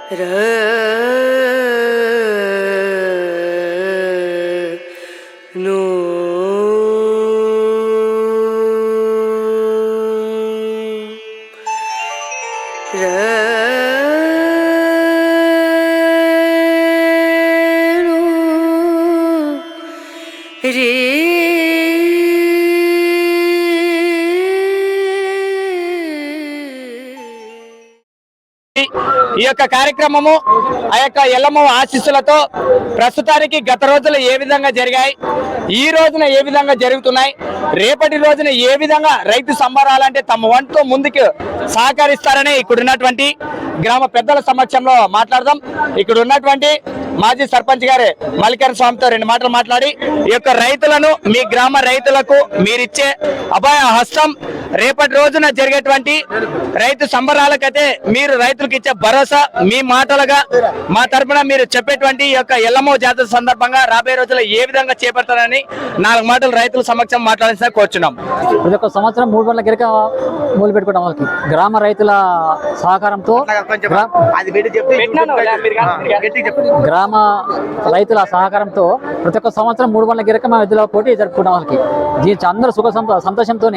ఈ యొక్క కార్యక్రమము ఆ యొక్క ఎల్లమ్మ ఆశీస్సులతో ప్రస్తుతానికి గత రోజులు ఏ విధంగా జరిగాయి, ఈ రోజున ఏ విధంగా జరుగుతున్నాయి, రేపటి రోజున ఏ విధంగా రైతు సంబరాలంటే తమ వంతుతో ముందుకు సహకరిస్తారని ఇక్కడ ఉన్నటువంటి గ్రామ పెద్దల సమక్షంలో మాట్లాడదాం. ఇక్కడ ఉన్నటువంటి మాజీ సర్పంచ్ గారే మల్లికార్జున స్వామితో రెండు మాటలు మాట్లాడి ఈ యొక్క రైతులను, మీ గ్రామ రైతులకు మీరిచ్చే అభయ హస్తం, రేపటి రోజున జరిగేటువంటి రైతు సంబరాలకైతే మీరు రైతులకు ఇచ్చే భరోసా, మీ మాటలుగా మా తరఫున మీరు చెప్పేటువంటి ఈ యొక్క ఎల్లమ్మ జాతర సందర్భంగా రాబోయే రోజుల్లో ఏ విధంగా చేపడతారని 4 మాటలు రైతుల సమక్షం మాట్లాడాల్సి కోరుచున్నాం. ప్రతి ఒక్క సంవత్సరం 3 బండ్ల గిరక మొదలు పెట్టుకోవడం వాళ్ళకి గ్రామ రైతుల సహకారంతో గ్రామ రైతుల సహకారంతో ప్రతి ఒక్క సంవత్సరం 3 బండ్ల గిరక మా ఎద్దుల పోటీ జరుపుకోవడం వాళ్ళకి దీని అందరూ సుఖ సంతోషంతో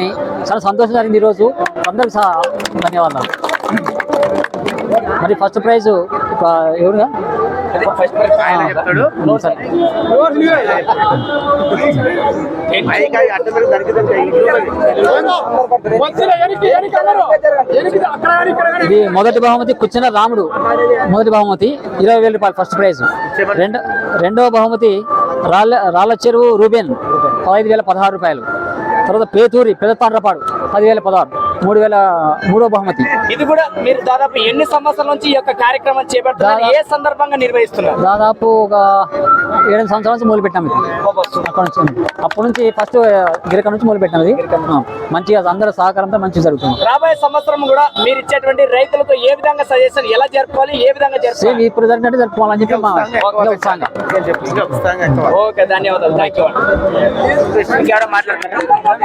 చాలా సంతోషం జరిగింది. ఈరోజు అందరికి ధన్యవాదాలు. మరి ఫస్ట్ ప్రైజ్ ఎవరుగా ఇది మొదటి బహుమతి కూర్చున్న రాముడు, మొదటి బహుమతి 20,000 రూపాయలు ఫస్ట్ ప్రైజ్. రెండవ బహుమతి రాళ్ళ చెరువు రూబెన్ 15,016 రూపాయలు. తర్వాత పేతూరి పెదతాండ్రపాడు 10,016. 3,000 బహుమతి. ఇది కూడా మీరు దాదాపు ఎన్ని సంవత్సరాల నుంచి ఈ యొక్క కార్యక్రమం చేపడుతున్నారు, ఏ సందర్భంగా నిర్వహిస్తున్నారు? దాదాపు ఒక 7 సంవత్సరాల నుంచి మొదలు పెట్టాము. అప్పటి నుంచి ఫస్ట్ గిరక నుంచి మొదలు పెట్టాము. ఇది మంచిగా అందరూ సహకారంతో మంచిగా జరుగుతుంది. రాబోయే సంవత్సరం కూడా మీరు ఇచ్చేటువంటి రైతులకు ఏ విధంగా సజెషన్, ఎలా జరుపుకోవాలి, ఏ విధంగా జరుపుకోవాలి, ఇప్పుడు జరిగినట్టు జరుపుకోవాలని చెప్పి మా ఉత్సాహంగా. ఓకే, ధన్యవాదాలు. Thank you. మాట్లాడుతున్నారు